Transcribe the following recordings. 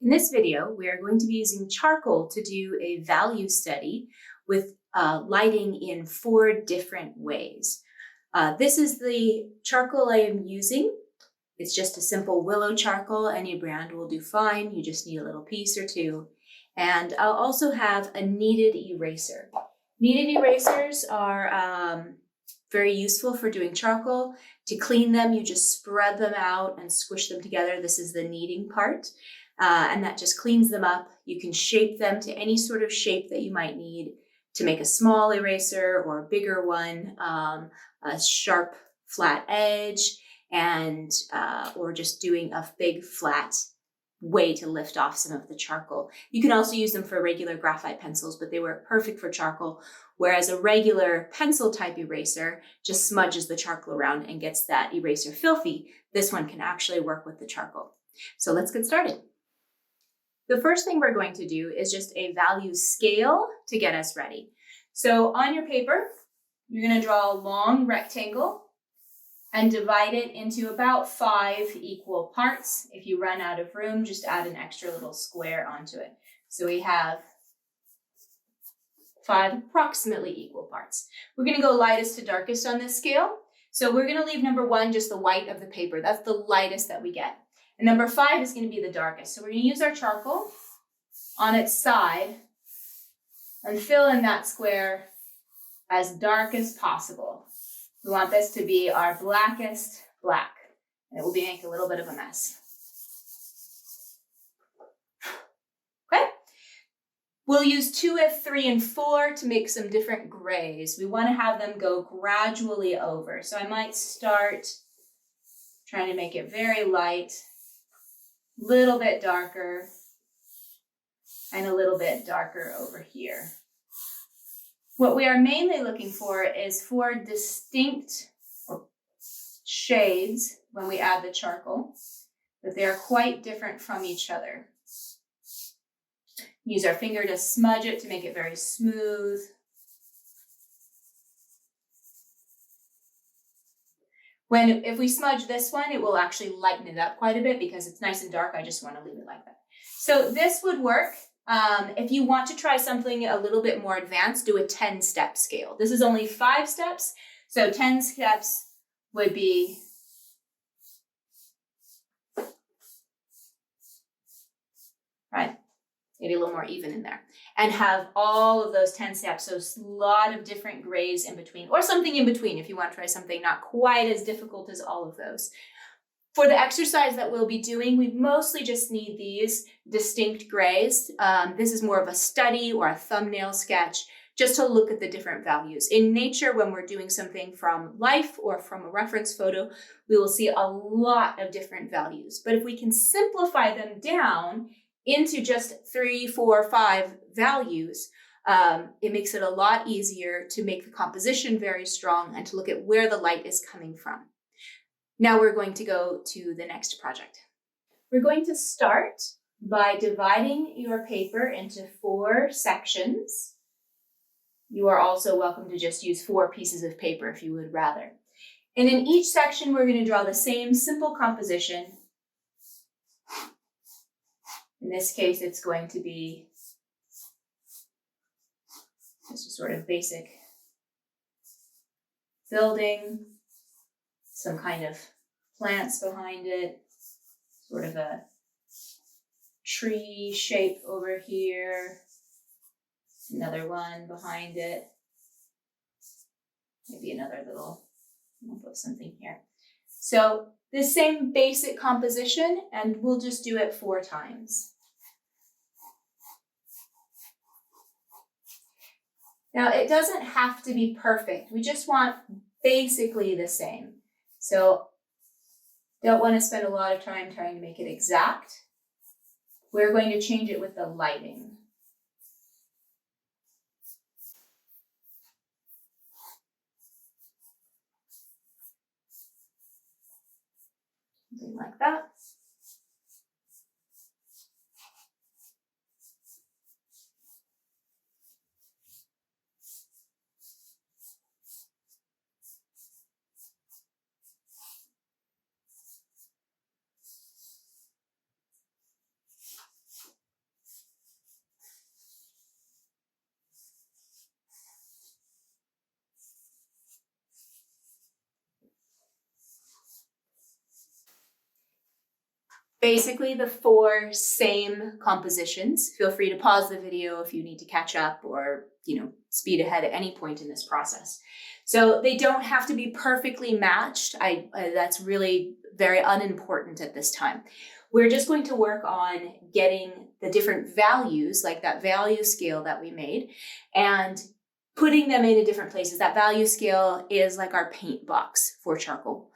In this video, we are going to be using charcoal to do a value study with lighting in 4 different ways. This is the charcoal I am using. It's just a simple willow charcoal. Any brand will do fine. You just need a little piece or two. And I'll also have a kneaded eraser. Kneaded erasers are very useful for doing charcoal. To clean them, you just spread them out and squish them together. This is the kneading part. And that just cleans them up. You can shape them to any sort of shape that you might need to make a small eraser or a bigger one, a sharp flat edge, and or just doing a big flat way to lift off some of the charcoal. You can also use them for regular graphite pencils, but they work perfect for charcoal, whereas a regular pencil type eraser just smudges the charcoal around and gets that eraser filthy. This one can actually work with the charcoal. So let's get started. The first thing we're going to do is just a value scale to get us ready. So on your paper, you're going to draw a long rectangle and divide it into about 5 equal parts. If you run out of room, just add an extra little square onto it. So we have 5 approximately equal parts. We're going to go lightest to darkest on this scale. So we're going to leave number 1 just the white of the paper. That's the lightest that we get. And number 5 is going to be the darkest. So we're going to use our charcoal on its side and fill in that square as dark as possible. We want this to be our blackest black, and it will make a little bit of a mess. Okay. We'll use 2F, 3, and 4 to make some different grays. We want to have them go gradually over. So I might start trying to make it very light, little bit darker, and a little bit darker over here. What we are mainly looking for is 4 distinct shades when we add the charcoal, but they are quite different from each other. Use our finger to smudge it to make it very smooth. If we smudge this one, it will actually lighten it up quite a bit because it's nice and dark. I just want to leave it like that. So this would work. If you want to try something a little bit more advanced, do a 10-step scale. This is only 5 steps, so 10 steps would be right, maybe a little more even in there, and have all of those 10 steps. So a lot of different grays in between, or something in between if you want to try something not quite as difficult as all of those. For the exercise that we'll be doing, we mostly just need these distinct grays. This is more of a study or a thumbnail sketch, just to look at the different values. In nature, when we're doing something from life or from a reference photo, we will see a lot of different values. But if we can simplify them down into just 3, 4, 5 values, it makes it a lot easier to make the composition very strong and to look at where the light is coming from. Now we're going to go to the next project. We're going to start by dividing your paper into 4 sections. You are also welcome to just use 4 pieces of paper if you would rather. And in each section, we're going to draw the same simple composition. In this case, it's going to be just a sort of basic building, some kind of plants behind it, sort of a tree shape over here, another one behind it, maybe another little, we'll put something here. So the same basic composition, and we'll just do it 4 times. Now it doesn't have to be perfect. We just want basically the same. So don't want to spend a lot of time trying to make it exact. We're going to change it with the lighting. Something like that. basically the 4 same compositions. Feel free to pause the video if you need to catch up or, speed ahead at any point in this process. So they don't have to be perfectly matched. That's really very unimportant at this time. We're just going to work on getting the different values, like that value scale that we made, and putting them into different places. That value scale is like our paint box for charcoal.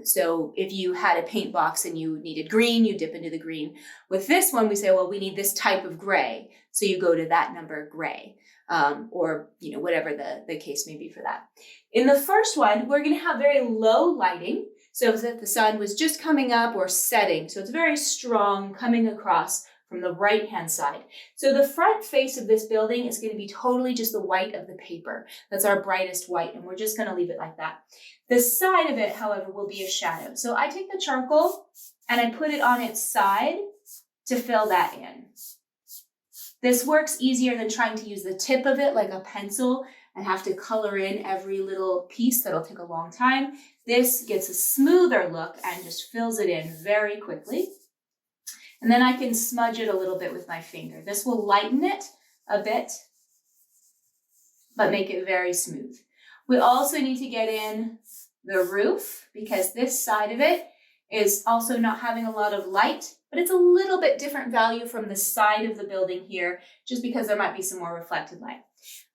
So if you had a paint box and you needed green, you dip into the green. With this one, we say, well, we need this type of gray. So you go to that number gray, or whatever the case may be for that. In the first one, we're going to have very low lighting. So that the sun was just coming up or setting. So it's very strong coming across from the right-hand side. So the front face of this building is going to be totally just the white of the paper. That's our brightest white, and we're just going to leave it like that. The side of it, however, will be a shadow. So I take the charcoal and I put it on its side to fill that in. This works easier than trying to use the tip of it like a pencil and have to color in every little piece. That'll take a long time. This gets a smoother look and just fills it in very quickly. And then I can smudge it a little bit with my finger. This will lighten it a bit, but make it very smooth. We also need to get in the roof because this side of it is also not having a lot of light, but it's a little bit different value from the side of the building here, just because there might be some more reflected light.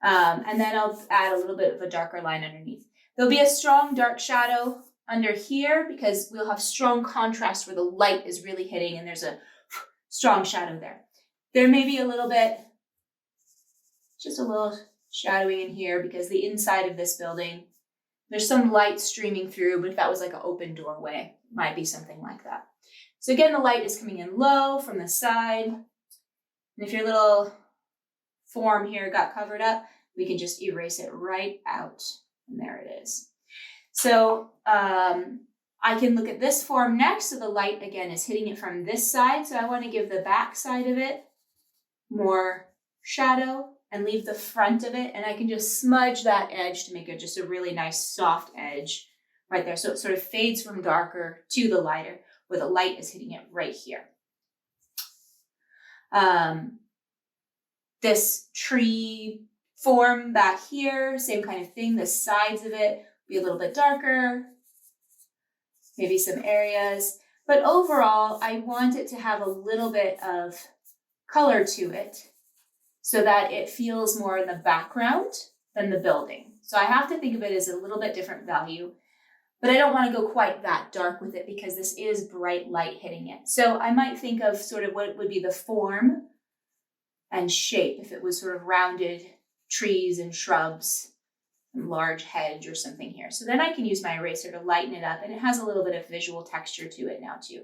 And then I'll add a little bit of a darker line underneath. There'll be a strong dark shadow under here because we'll have strong contrast where the light is really hitting and there's a strong shadow there. There may be a little bit, just a little shadowing in here because the inside of this building, there's some light streaming through, but if that was like an open doorway, it might be something like that. So again, the light is coming in low from the side. And if your little form here got covered up, we can just erase it right out. And there it is. So I can look at this form next. So the light, again, is hitting it from this side. So I want to give the back side of it more shadow and leave the front of it. And I can just smudge that edge to make it just a really nice soft edge right there. So it sort of fades from darker to the lighter where the light is hitting it right here. This tree form back here, same kind of thing. The sides of it be a little bit darker, maybe some areas. But overall, I want it to have a little bit of color to it so that it feels more in the background than the building. So I have to think of it as a little bit different value, but I don't want to go quite that dark with it because this is bright light hitting it. So I might think of sort of what would be the form and shape if it was sort of rounded trees and shrubs and large hedge or something here. So then I can use my eraser to lighten it up, and it has a little bit of visual texture to it now too.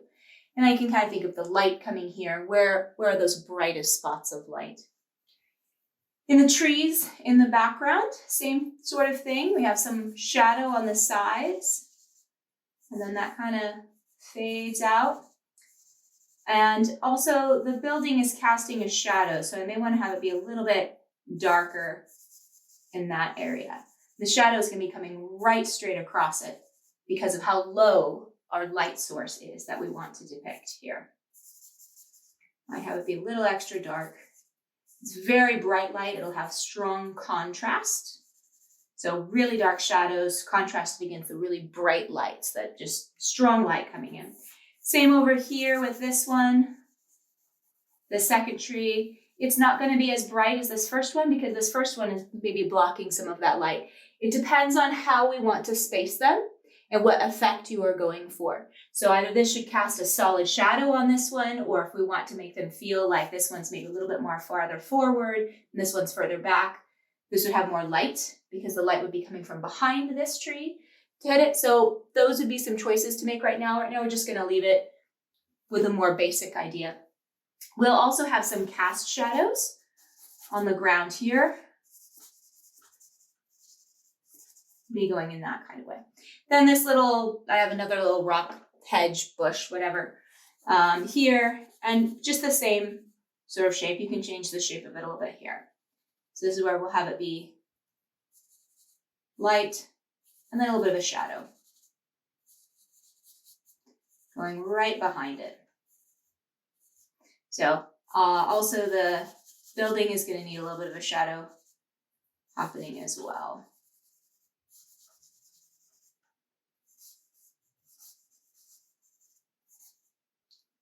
And I can kind of think of the light coming here. Where are those brightest spots of light? In the trees in the background, same sort of thing. We have some shadow on the sides, and then that kind of fades out. And also the building is casting a shadow, so I may want to have it be a little bit darker in that area. The shadow is going to be coming right straight across it because of how low our light source is that we want to depict here. I have it be a little extra dark. It's very bright light. It'll have strong contrast. So really dark shadows contrasted against the really bright lights, that just strong light coming in. Same over here with this one, the second tree. It's not going to be as bright as this first one because this first one is maybe blocking some of that light. It depends on how we want to space them and what effect you are going for. So either this should cast a solid shadow on this one, or if we want to make them feel like this one's maybe a little bit more farther forward and this one's further back, this would have more light because the light would be coming from behind this tree to hit it. So those would be some choices to make right now. Right now we're just going to leave it with a more basic idea. We'll also have some cast shadows on the ground here. Be going in that kind of way. Then this little, I have another little rock hedge, bush, whatever, here, and just the same sort of shape. You can change the shape of it a little bit here. So this is where we'll have it be light and then a little bit of a shadow going right behind it. So also the building is going to need a little bit of a shadow happening as well.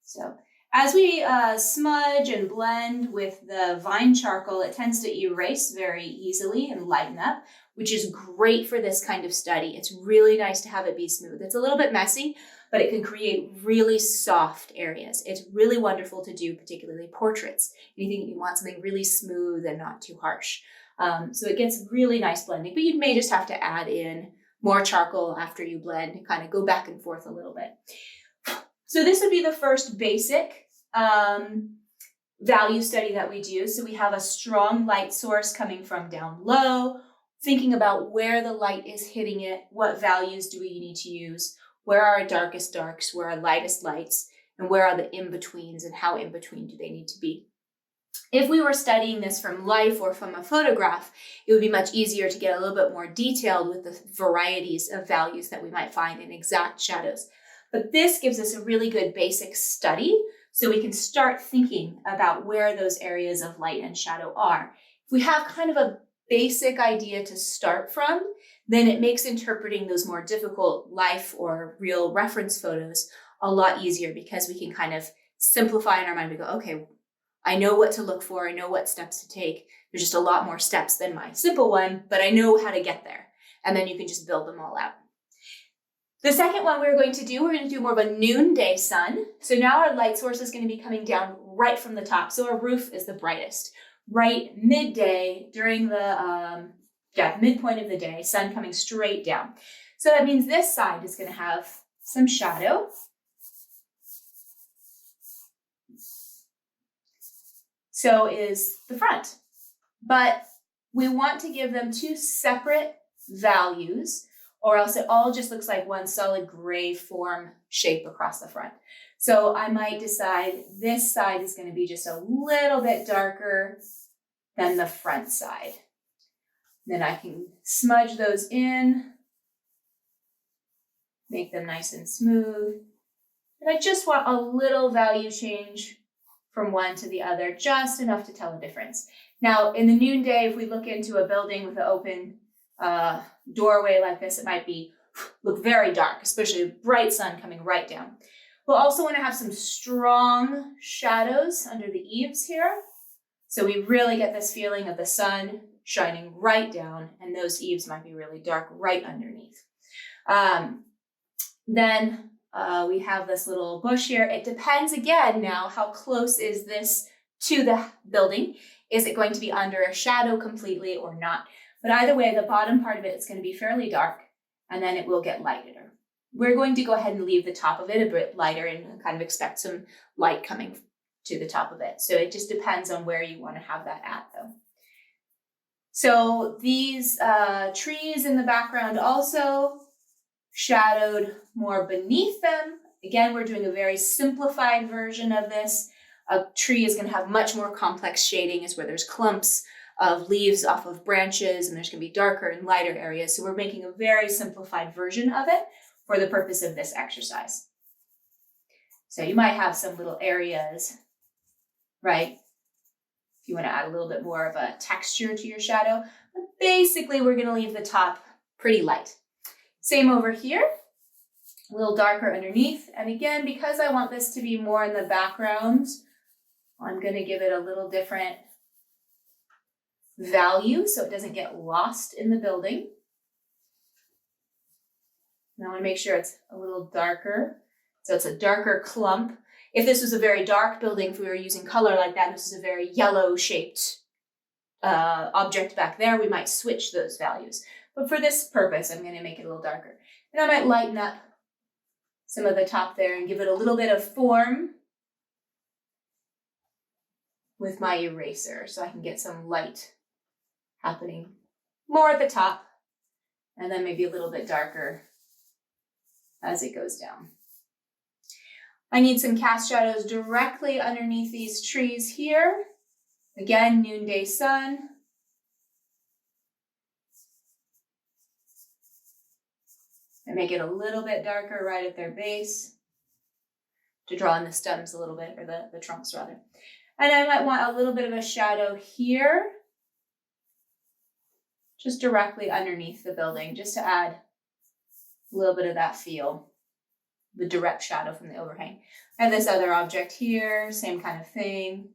So as we smudge and blend with the vine charcoal, it tends to erase very easily and lighten up, which is great for this kind of study. It's really nice to have it be smooth. It's a little bit messy, but it can create really soft areas. It's really wonderful to do, particularly portraits. Anything you want something really smooth and not too harsh. So it gets really nice blending, but you may just have to add in more charcoal after you blend and kind of go back and forth a little bit. So this would be the first basic value study that we do. So we have a strong light source coming from down low, thinking about where the light is hitting it, what values do we need to use, where are our darkest darks, where are lightest lights, and where are the in-betweens and how in-between do they need to be. If we were studying this from life or from a photograph, it would be much easier to get a little bit more detailed with the varieties of values that we might find in exact shadows. But this gives us a really good basic study so we can start thinking about where those areas of light and shadow are. If we have kind of a basic idea to start from, then it makes interpreting those more difficult life or real reference photos a lot easier because we can kind of simplify in our mind. We go, okay, I know what to look for. I know what steps to take. There's just a lot more steps than my simple one, but I know how to get there. And then you can just build them all out. The second one we're going to do more of a noonday sun. So now our light source is going to be coming down right from the top. So our roof is the brightest. Right midday during the midpoint of the day, sun coming straight down. So that means this side is going to have some shadow. So is the front. But we want to give them two separate values, or else it all just looks like one solid gray form shape across the front. So I might decide this side is going to be just a little bit darker than the front side. Then I can smudge those in, make them nice and smooth. And I just want a little value change from one to the other, just enough to tell a difference. Now, in the noonday, if we look into a building with an open doorway like this, it might look very dark, especially a bright sun coming right down. We'll also want to have some strong shadows under the eaves here. So we really get this feeling of the sun shining right down, and those eaves might be really dark right underneath. Then we have this little bush here. It depends again now, how close is this to the building? Is it going to be under a shadow completely or not? But either way, the bottom part of it is going to be fairly dark, and then it will get lighter. We're going to go ahead and leave the top of it a bit lighter and kind of expect some light coming to the top of it. So it just depends on where you want to have that at, though. So these trees in the background also shadowed more beneath them. Again, we're doing a very simplified version of this. A tree is going to have much more complex shading, is where there's clumps of leaves off of branches, and there's going to be darker and lighter areas. So we're making a very simplified version of it for the purpose of this exercise. So you might have some little areas, right? If you want to add a little bit more of a texture to your shadow. But basically, we're going to leave the top pretty light. Same over here, a little darker underneath. And again, because I want this to be more in the background, I'm going to give it a little different value so it doesn't get lost in the building. Now I want to make sure it's a little darker. So it's a darker clump. If this was a very dark building, if we were using color like that, this is a very yellow shaped object back there, we might switch those values. But for this purpose, I'm going to make it a little darker. And I might lighten up some of the top there and give it a little bit of form with my eraser so I can get some light happening more at the top, and then maybe a little bit darker as it goes down. I need some cast shadows directly underneath these trees here. Again, noonday sun. And make it a little bit darker right at their base. to draw in the stems a little bit, or the trunks rather. And I might want a little bit of a shadow here, just directly underneath the building, just to add a little bit of that feel, the direct shadow from the overhang. I have this other object here, same kind of thing.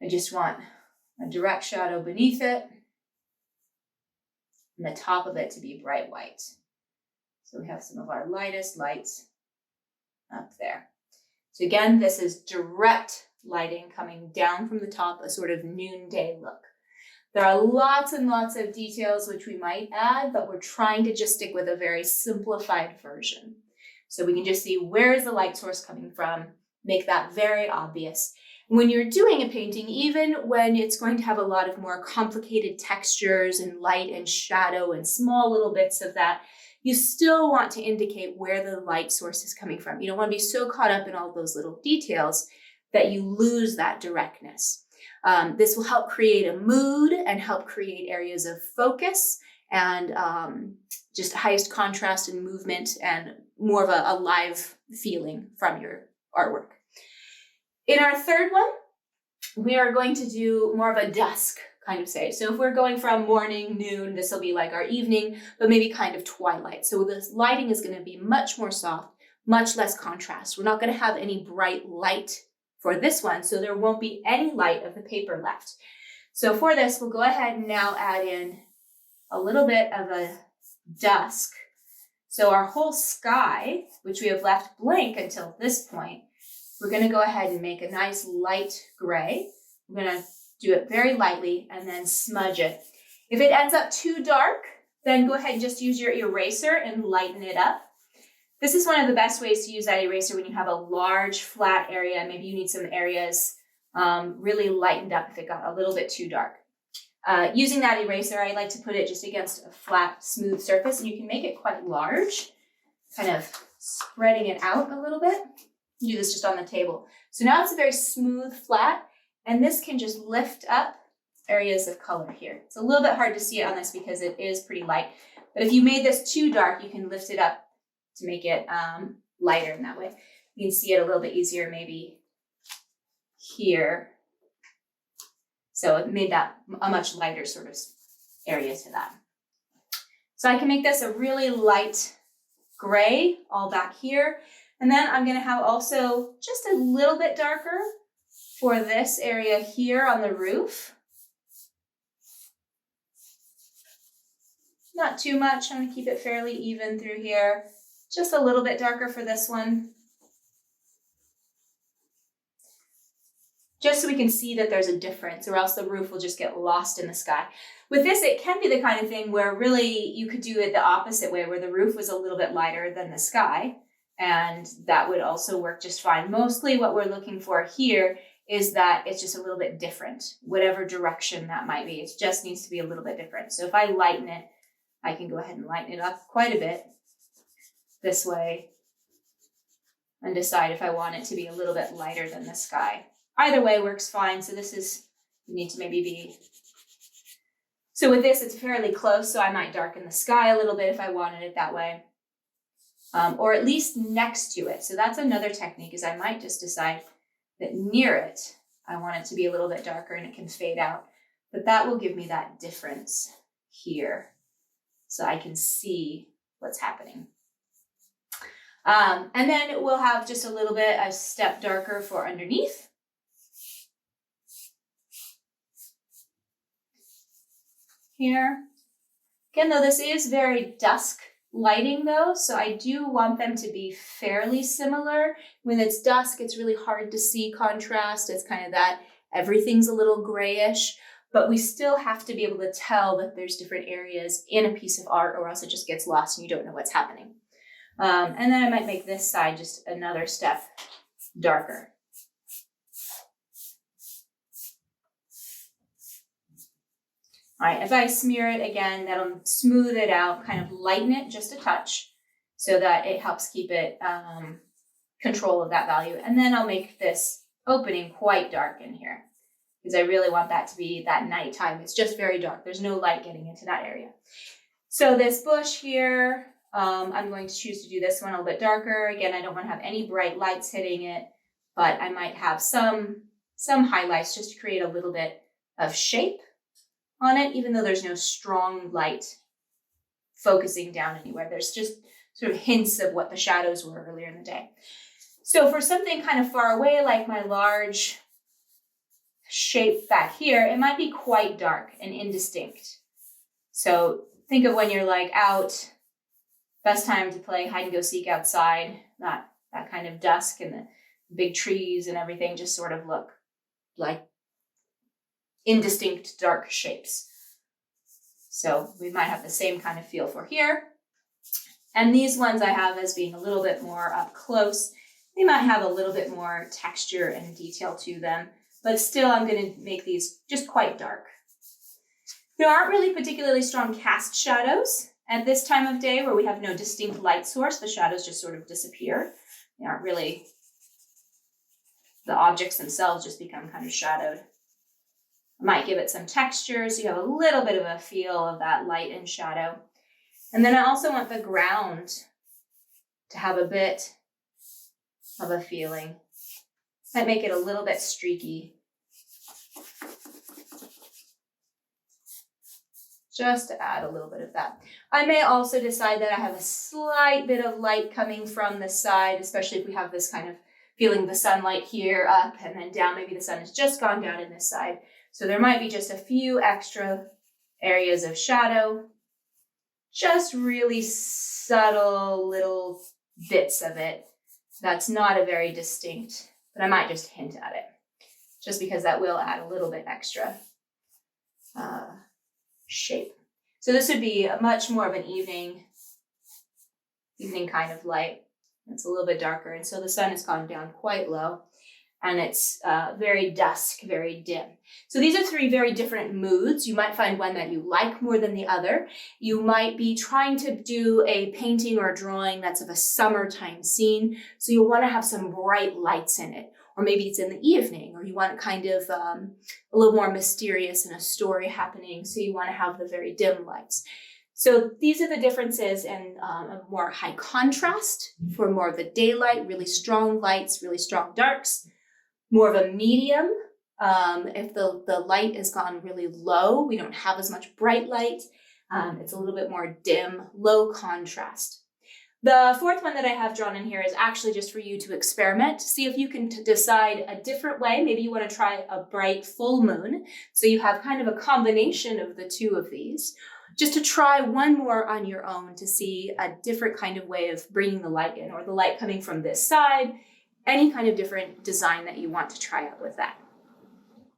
I just want a direct shadow beneath it, and the top of it to be bright white. So we have some of our lightest lights up there. So again, this is direct lighting coming down from the top, a sort of noonday look. There are lots and lots of details which we might add, but we're trying to just stick with a very simplified version. So we can just see where is the light source coming from, make that very obvious. When you're doing a painting, even when it's going to have a lot of more complicated textures and light and shadow and small little bits of that, you still want to indicate where the light source is coming from. You don't want to be so caught up in all those little details that you lose that directness. This will help create a mood and help create areas of focus and just highest contrast and movement and more of a live feeling from your artwork. In our third one, we are going to do more of a dusk kind of say. So if we're going from morning, noon, this will be like our evening, but maybe kind of twilight. So this lighting is going to be much more soft, much less contrast. We're not going to have any bright light for this one, so there won't be any light of the paper left. So for this, we'll go ahead and now add in a little bit of a dusk. So our whole sky, which we have left blank until this point, we're going to go ahead and make a nice light gray. We're going to do it very lightly and then smudge it. If it ends up too dark, then go ahead and just use your eraser and lighten it up. This is one of the best ways to use that eraser when you have a large flat area. Maybe you need some areas really lightened up if it got a little bit too dark. Using that eraser, I like to put it just against a flat, smooth surface, and you can make it quite large, kind of spreading it out a little bit. You do this just on the table. So now it's a very smooth flat, and this can just lift up areas of color here. It's a little bit hard to see it on this because it is pretty light, but if you made this too dark, you can lift it up to make it lighter in that way. You can see it a little bit easier maybe here. So it made that a much lighter sort of area to that. So I can make this a really light gray all back here. And then I'm going to have also just a little bit darker for this area here on the roof. Not too much. I'm going to keep it fairly even through here. Just a little bit darker for this one. Just so we can see that there's a difference, or else the roof will just get lost in the sky. With this, it can be the kind of thing where really you could do it the opposite way, where the roof was a little bit lighter than the sky, and that would also work just fine. Mostly what we're looking for here is that it's just a little bit different, whatever direction that might be. It just needs to be a little bit different. So if I lighten it, I can go ahead and lighten it up quite a bit this way and decide if I want it to be a little bit lighter than the sky. Either way works fine. So this is, you need to maybe be, so with this, it's fairly close. So I might darken the sky a little bit if I wanted it that way, or at least next to it. So that's another technique, is I might just decide that near it, I want it to be a little bit darker and it can fade out, but that will give me that difference here. So I can see what's happening. And then we'll have just a little bit, a step darker for underneath. Here. Again, though, this is very dusk lighting though, so I do want them to be fairly similar. When it's dusk, it's really hard to see contrast. It's kind of that everything's a little grayish, but we still have to be able to tell that there's different areas in a piece of art, or else it just gets lost and you don't know what's happening. And then I might make this side just another step darker. All right, if I smear it again, that'll smooth it out, kind of lighten it just a touch so that it helps keep it control of that value. And then I'll make this opening quite dark in here because I really want that to be that nighttime. It's just very dark. There's no light getting into that area. So this bush here, I'm going to choose to do this one a little bit darker. Again, I don't want to have any bright lights hitting it, but I might have some highlights just to create a little bit of shape on it, even though there's no strong light focusing down anywhere. There's just sort of hints of what the shadows were earlier in the day. So for something kind of far away, like my large shape back here, it might be quite dark and indistinct. So think of when you're like out, best time to play hide and go seek outside, that kind of dusk and the big trees and everything just sort of look like indistinct dark shapes. So we might have the same kind of feel for here. And these ones I have as being a little bit more up close. They might have a little bit more texture and detail to them, but still I'm going to make these just quite dark. There aren't really particularly strong cast shadows at this time of day where we have no distinct light source. The shadows just sort of disappear. They aren't really, the objects themselves just become kind of shadowed. I might give it some texture so you have a little bit of a feel of that light and shadow. And then I also want the ground to have a bit of a feeling. Might make it a little bit streaky. Just to add a little bit of that. I may also decide that I have a slight bit of light coming from the side, especially if we have this kind of feeling the sunlight here up and then down. Maybe the sun has just gone down in this side. So there might be just a few extra areas of shadow, just really subtle little bits of it. That's not a very distinct, but I might just hint at it, just because that will add a little bit extra shape. So this would be a much more of an evening kind of light. It's a little bit darker, and so the sun has gone down quite low, and it's very dusk, very dim. So these are three very different moods. You might find one that you like more than the other. You might be trying to do a painting or a drawing that's of a summertime scene, so you'll want to have some bright lights in it. Or maybe it's in the evening, or you want kind of a little more mysterious and a story happening, so you want to have the very dim lights. So these are the differences in a more high contrast for more of the daylight, really strong lights, really strong darks. More of a medium, if the light has gone really low, we don't have as much bright light. It's a little bit more dim, low contrast. The fourth one that I have drawn in here is actually just for you to experiment, see if you can decide a different way. Maybe you want to try a bright full moon, so you have kind of a combination of the two of these. Just to try one more on your own to see a different kind of way of bringing the light in, or the light coming from this side, any kind of different design that you want to try out with that.